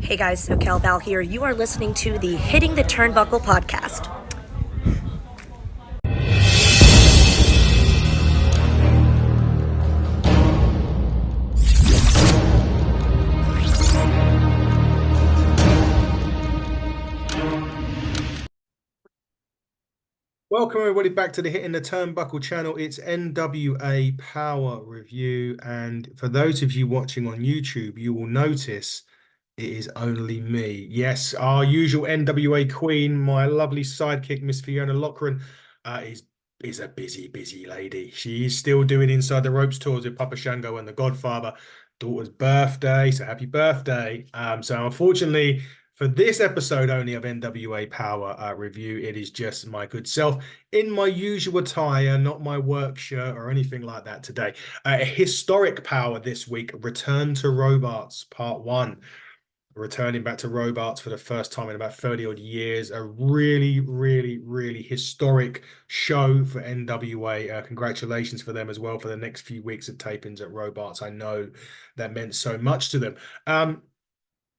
Hey guys, SoCal Val here. You are listening to the Hitting the Turnbuckle podcast. Welcome everybody back to the Hitting the Turnbuckle channel. It's NWA Power Review, and for those of you watching on YouTube, you will notice it is only me. Yes, our usual NWA queen, my lovely sidekick, Miss Fiona Loughran, is a busy lady. She is still doing Inside the Ropes tours with Papa Shango and the Godfather. Daughter's birthday, so happy birthday. So unfortunately, for this episode only of NWA Power Review, it is just my good self in my usual attire, not my work shirt or anything like that today. A historic Power this week, Return to Robarts Part 1. Returning back to Robarts for the first time in about 30 odd years. A really historic show for NWA. Congratulations for them as well for the next few weeks of tapings at Robarts. I know that meant so much to them.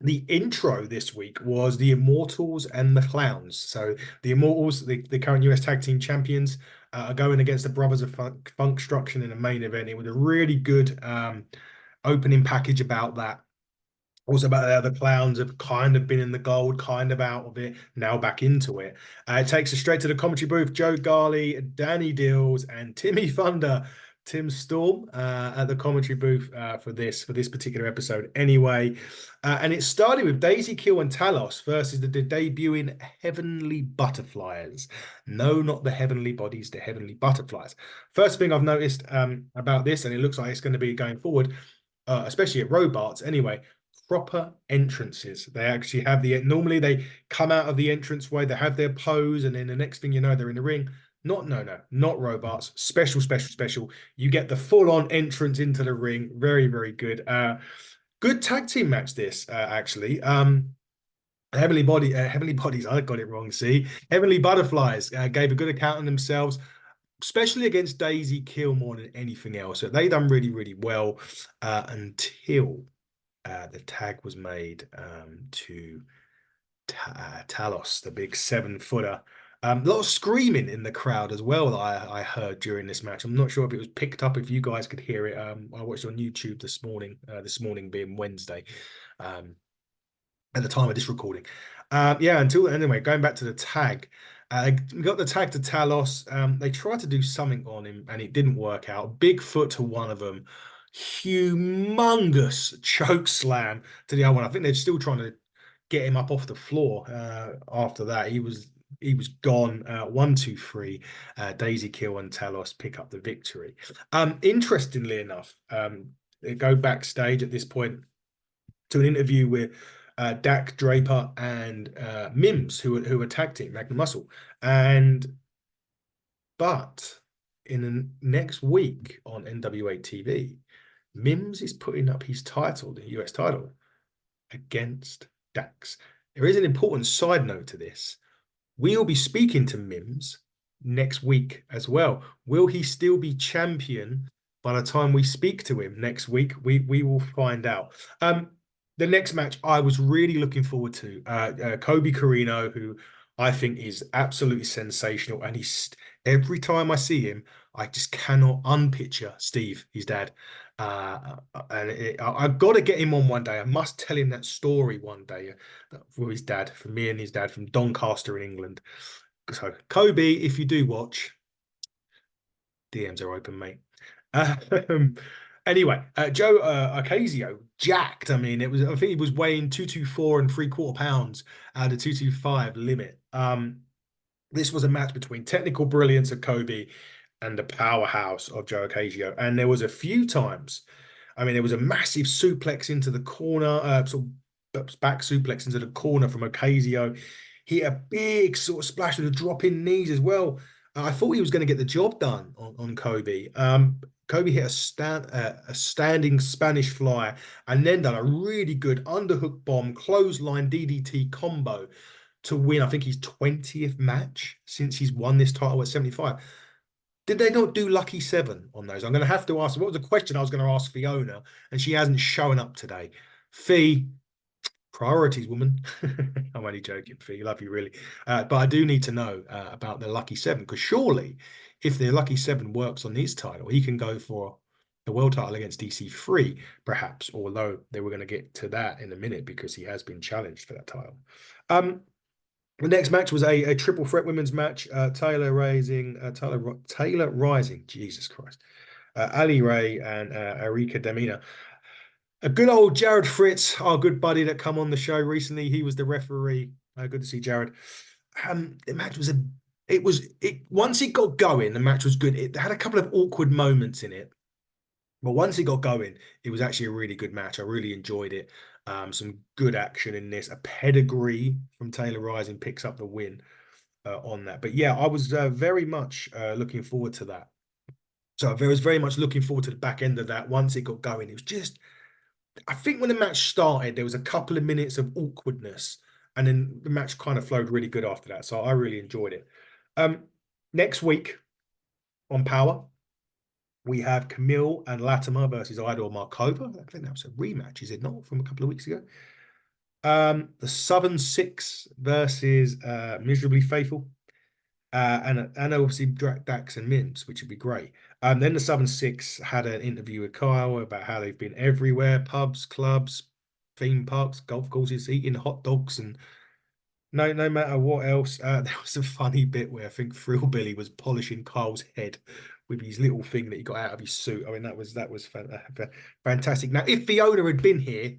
The intro this week was the Immortals and the Clowns. So the Immortals, the current US Tag Team Champions, are going against the Brothers of Funstruction in a main event. It was a really good opening package about that. Also about the other clowns have kind of been in the gold, kind of out of it, now back into it. It takes us straight to the commentary booth. Joe Garley, Danny Dills, and Timmy Thunder, Tim Storm at the commentary booth for this particular episode. Anyway, and it started with Daisy Kill and Talos versus the debuting Heavenly Butterflies. No, not the Heavenly Bodies, the Heavenly Butterflies. First thing I've noticed about this, and it looks like it's going to be going forward, especially at Robarts anyway, proper entrances. They actually have normally they come out of the entranceway, they have their pose, and then the next thing you know, they're in the ring. Not Robarts. Special. You get the full-on entrance into the ring. Very good. Good tag team match this, actually. Heavenly Bodies, I got it wrong, see. Heavenly Butterflies gave a good account on themselves, especially against Daisy Kill more than anything else. So they done really well until the tag was made to Talos, the big 7-footer. A lot of screaming in the crowd as well that I heard during this match. I'm not sure if it was picked up, if you guys could hear it. I watched it on YouTube this morning being Wednesday, at the time of this recording. Anyway, going back to the tag. We got the tag to Talos. They tried to do something on him and it didn't work out. Big foot to one of them. Humongous choke slam to the other one. I think they're still trying to get him up off the floor after that. He was gone. 1, 2, 3. Daisy Kill and Talos pick up the victory. Interestingly enough, they go backstage at this point to an interview with Dak Draper and Mims, who are tag team, Magnum Muscle. But in the next week on NWA TV, Mims is putting up his title, the US title, against Dax. There is an important side note to this. We'll be speaking to Mims next week as well. Will he still be champion by the time we speak to him next week? We will find out. The next match I was really looking forward to, Colby Corino, who I think is absolutely sensational. And every time I see him, I just cannot unpicture Steve, his dad. I've got to get him on one day. I must tell him that story one day for his dad, for me and his dad from Doncaster in England. So, Kobe, if you do watch, DMs are open, mate. Anyway, Joe Ocasio, jacked. I mean, I think he was weighing 224 and 3/4 pounds out of 225 limit. This was a match between technical brilliance of Kobe and the powerhouse of Joe Ocasio. And there was a few times, I mean, there was a massive suplex into the corner, sort of back suplex into the corner from Ocasio. He had a big sort of splash with a drop in knees as well. I thought he was going to get the job done on Kobe. Kobe hit a standing Spanish fly and then done a really good underhook bomb clothesline DDT combo to win, I think, his 20th match since he's won this title at 75. Did they not do Lucky 7 on those? I'm going to have to ask. What was the question I was going to ask Fiona? And she hasn't shown up today. Fee, Priorities, woman. I'm only joking, Fee. Love you, really. But I do need to know about the Lucky Seven, because surely if the Lucky Seven works on his title, he can go for the world title against DC3, perhaps, although they were going to get to that in a minute because he has been challenged for that title. The next match was a triple threat women's match. Taylor Rising, Jesus Christ. Allie Ray and Airica Demia. A good old Jared Fritz, our good buddy that come on the show recently. He was the referee. Good to see Jared. The match was once it got going, the match was good. It had a couple of awkward moments in it, but once it got going, it was actually a really good match. I really enjoyed it. Some good action in this. A pedigree from Taylor Rising picks up the win on that. But yeah, I was very much looking forward to that. So I was very much looking forward to the back end of that. Once it got going, it was just, I think when the match started, there was a couple of minutes of awkwardness, and then the match kind of flowed really good after that. So I really enjoyed it. Next week on Power, we have Camille and Latimer versus Idol Markova. I think that was a rematch, is it not, from a couple of weeks ago? The Southern Six versus Miserably Faithful. And obviously Dax and Mims, which would be great. Then the Southern Six had an interview with Kyle about how they've been everywhere, pubs, clubs, theme parks, golf courses, eating hot dogs, and no matter what else. There was a funny bit where I think Thrill Billy was polishing Kyle's head with his little thing that he got out of his suit. I mean, that was fantastic. Now, if Fiona had been here,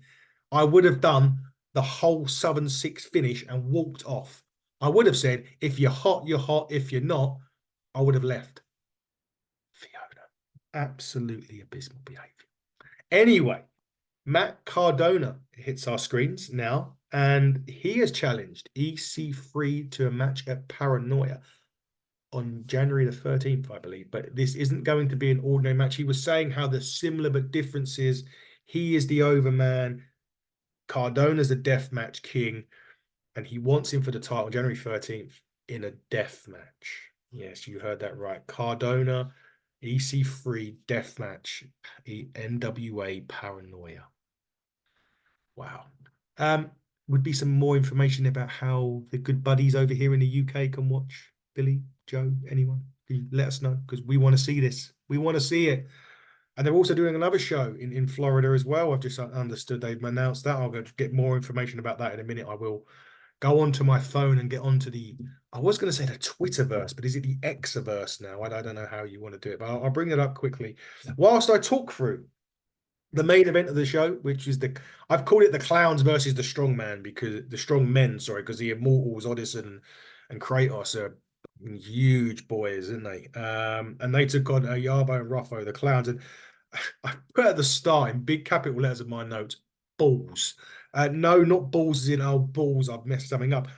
I would have done the whole Southern Six finish and walked off. I would have said, if you're hot, you're hot. If you're not, I would have left. Fiona, absolutely abysmal behavior. Anyway, Matt Cardona hits our screens now, and he has challenged EC3 to a match at Paranoia on January the 13th, I believe. But this isn't going to be an ordinary match. He was saying how the similar but differences. He is the overman. Cardona's the deathmatch king, and he wants him for the title January 13th in a death match. Yes, you heard that right. Cardona, EC3 death match, NWA Paranoia. Wow. Would be some more information about how the good buddies over here in the UK can watch. Billy, Joe, anyone? Can you let us know? Because we want to see this. We want to see it. And they're also doing another show in Florida as well. I've just understood they've announced that. I'll go get more information about that in a minute. I will go onto my phone and get onto I was going to say the Twitterverse, but is it the Xaverse now? I don't know how you want to do it, but I'll bring it up quickly. Whilst I talk through the main event of the show, which is I've called it the Clowns versus the Strongman, because the Strong Men, sorry, because the Immortals, Odyssey and Kratos are huge boys, aren't they? And they took on Yarbo and Ruffo, the Clowns. And I put at the start in big capital letters of my notes, balls. No, not balls as in, oh, balls, I've messed something up.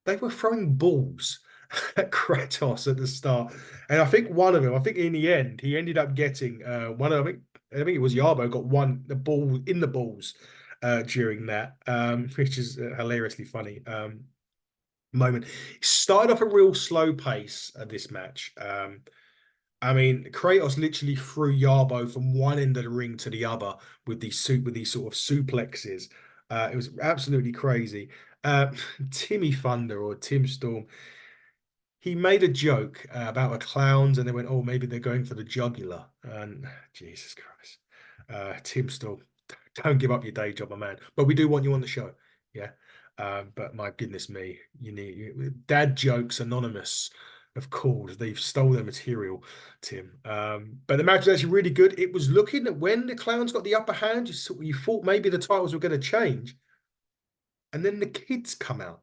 They were throwing balls at Kratos at the start. And I think one of them, I think in the end, he ended up getting one of them. I think it was Yarbo got the ball in the balls during that, which is hilariously funny moment. It started off a real slow pace at this match. I mean, Kratos literally threw Yarbo from one end of the ring to the other with these sort of suplexes. It was absolutely crazy. Timmy Thunder or Tim Storm, he made a joke about the clowns, and they went, "Oh, maybe they're going for the jugular." And Jesus Christ, Tim Storm, don't give up your day job, my man. But we do want you on the show, yeah. But my goodness me, Dad Jokes Anonymous have called. They've stole their material, Tim. But the match was actually really good. It was looking at when the clowns got the upper hand, you thought maybe the titles were going to change, and then the kids come out.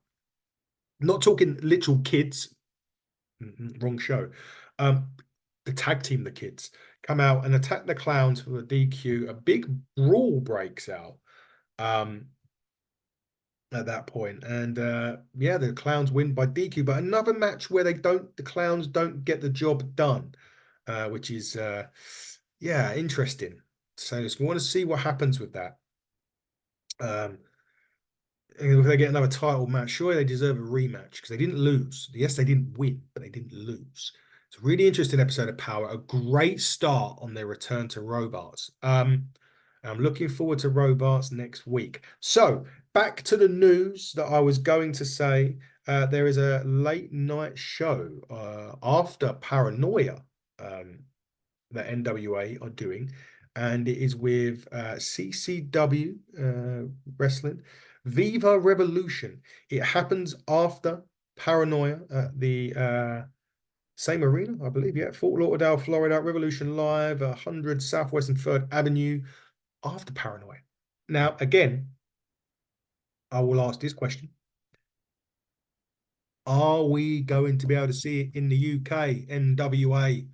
Not talking literal kids. Wrong show. The tag team, the kids, come out and attack the clowns for the DQ. A big brawl breaks out at that point, and yeah, the clowns win by DQ. But another match where the clowns don't get the job done, which is yeah, interesting. So we want to see what happens with that. If they get another title match, surely they deserve a rematch because they didn't lose. Yes, they didn't win, but they didn't lose. It's a really interesting episode of Power. A great start on their return to Robarts. I'm looking forward to Robarts next week. So back to the news that I was going to say. There is a late night show after Paranoia that NWA are doing, and it is with CCW Wrestling, Viva Revolution. It happens after Paranoia at the same arena, I believe, yeah, Fort Lauderdale, Florida, Revolution Live, 100 Southwest and 3rd Avenue, after Paranoia. Now, again, I will ask this question. Are we going to be able to see it in the UK, NWA?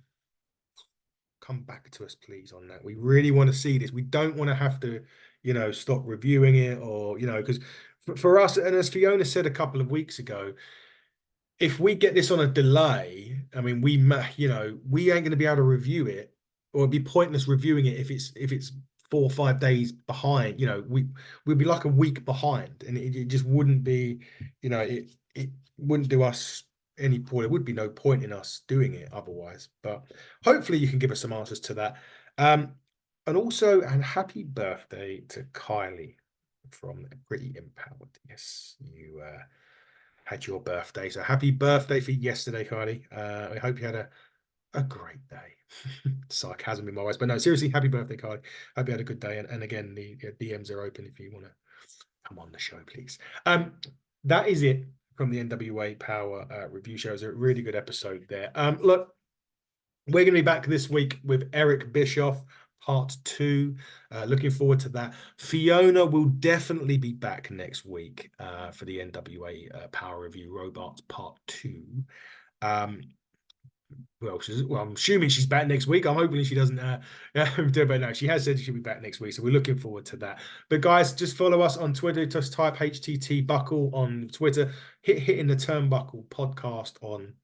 Come back to us, please, on that. We really want to see this. We don't want to have to, stop reviewing it, or, because for us, and as Fiona said a couple of weeks ago, if we get this on a delay, I mean, we ain't going to be able to review it, or it'd be pointless reviewing it if it's 4 or 5 days behind. We'd be like a week behind, and it just wouldn't be, it wouldn't do us any point. There would be no point in us doing it otherwise. But hopefully you can give us some answers to that. And also, and happy birthday to Kylie from Pretty Empowered. Yes, you had your birthday. So happy birthday for yesterday, Kylie. I hope you had a great day. Sarcasm in my voice. But no, seriously, happy birthday, Kylie. Hope you had a good day. And again, the DMs are open if you want to come on the show, please. That is it from the NWA Power review show. It was a really good episode there. Look, we're going to be back this week with Eric Bischoff, part 2. Looking forward to that. Fiona will definitely be back next week for the NWA Power Review Robarts part 2. Well, I'm assuming she's back next week. I'm hoping she doesn't but no, she has said she'll be back next week, so we're looking forward to that. But guys, just follow us on Twitter. Just type HTT Buckle on Twitter, hitting the Turnbuckle podcast on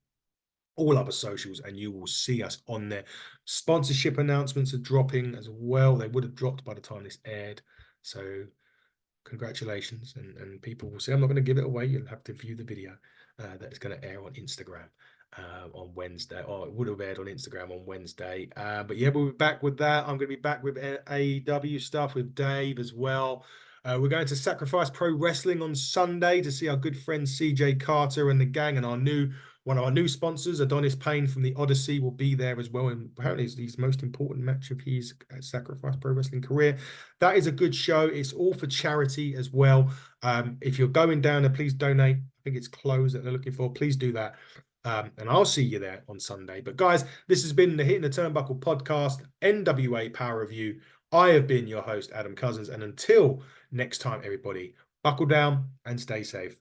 all other socials, and you will see us on there. Sponsorship announcements are dropping as well. They would have dropped by the time this aired, so congratulations, and people will see. I'm not going to give it away. You'll have to view the video that is going to air on Instagram on Wednesday, or it would have aired on Instagram on Wednesday. But yeah, we'll be back with that. I'm going to be back with AEW stuff with Dave as well. We're going to Sacrifice Pro Wrestling on Sunday to see our good friend CJ Carter and the gang, and one of our new sponsors, Adonis Payne from the Odyssey, will be there as well. And apparently it's his most important match of his Sacrifice Pro Wrestling career. That is a good show. It's all for charity as well. If you're going down there, please donate. I think it's clothes that they're looking for. Please do that. And I'll see you there on Sunday. But guys, this has been the Hitting the Turnbuckle podcast, NWA Power Review. I have been your host, Adam Cousins. And until next time, everybody, buckle down and stay safe.